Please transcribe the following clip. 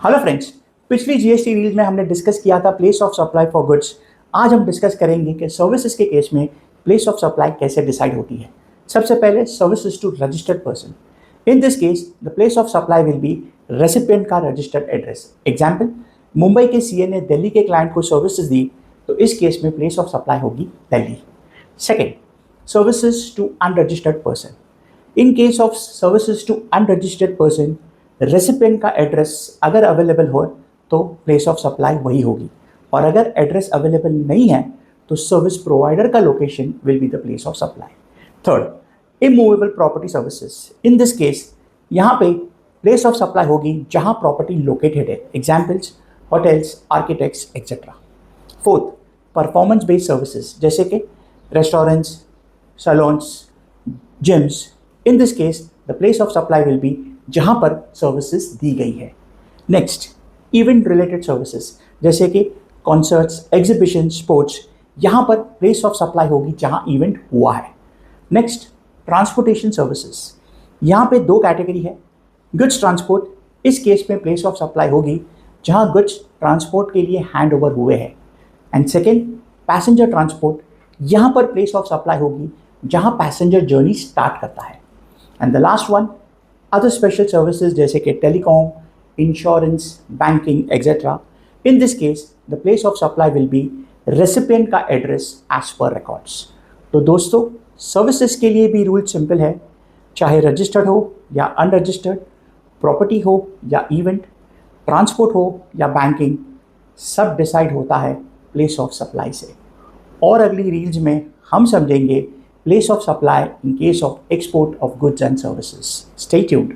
Hello friends, पिछली GST reel में हमने डिस्कस किया था place of supply for goods. आज हम डिस्कस करेंगे कि सर्विसेज के केस में प्लेस ऑफ सप्लाई कैसे डिसाइड होती है। सबसे पहले services to registered person. In this case the place of supply will be recipient का रजिस्टर्ड एड्रेस। एग्जाम्पल, मुंबई के सीए ने दिल्ली के क्लाइंट को सर्विसेज दी तो इस केस में प्लेस ऑफ सप्लाई होगी Delhi. Second, services to unregistered person. In case of services to unregistered person, recipient का एड्रेस अगर अवेलेबल हो तो प्लेस ऑफ सप्लाई वही होगी, और अगर एड्रेस अवेलेबल नहीं है तो सर्विस प्रोवाइडर का location will be the place of supply. Third, immovable property services. In this case यहाँ पे प्लेस ऑफ सप्लाई होगी जहाँ प्रॉपर्टी लोकेटेड है। Examples, hotels, architects etcetera. Fourth, performance based services जैसे कि restaurants, salons, gyms. In this case the place of supply will be जहां पर services दी गई है। नेक्स्ट, इवेंट रिलेटेड सर्विसेज जैसे कि कॉन्सर्ट्स, एग्जीबिशन, स्पोर्ट्स। यहां पर प्लेस ऑफ सप्लाई होगी जहां इवेंट हुआ है। Next, transportation services. यहां पे दो कैटेगरी है। गुड्स ट्रांसपोर्ट, इस केस में प्लेस ऑफ सप्लाई होगी जहां गुड्स ट्रांसपोर्ट के लिए हैंड ओवर हुए हैं। एंड सेकेंड, पैसेंजर ट्रांसपोर्ट, यहां पर प्लेस ऑफ सप्लाई होगी जहां पैसेंजर जर्नी स्टार्ट करता है। And the last one, other special services जैसे कि telecom, insurance, banking etcetera. In this case the place of supply will be recipient का address as per records. तो दोस्तों, services के लिए भी रूल सिंपल है, चाहे रजिस्टर्ड हो या अनरजिस्टर्ड, प्रॉपर्टी हो या इवेंट, ट्रांसपोर्ट हो या बैंकिंग, सब डिसाइड होता है प्लेस ऑफ सप्लाई से। और अगली रील्स में हम समझेंगे place of supply in case of export of goods and services. Stay tuned.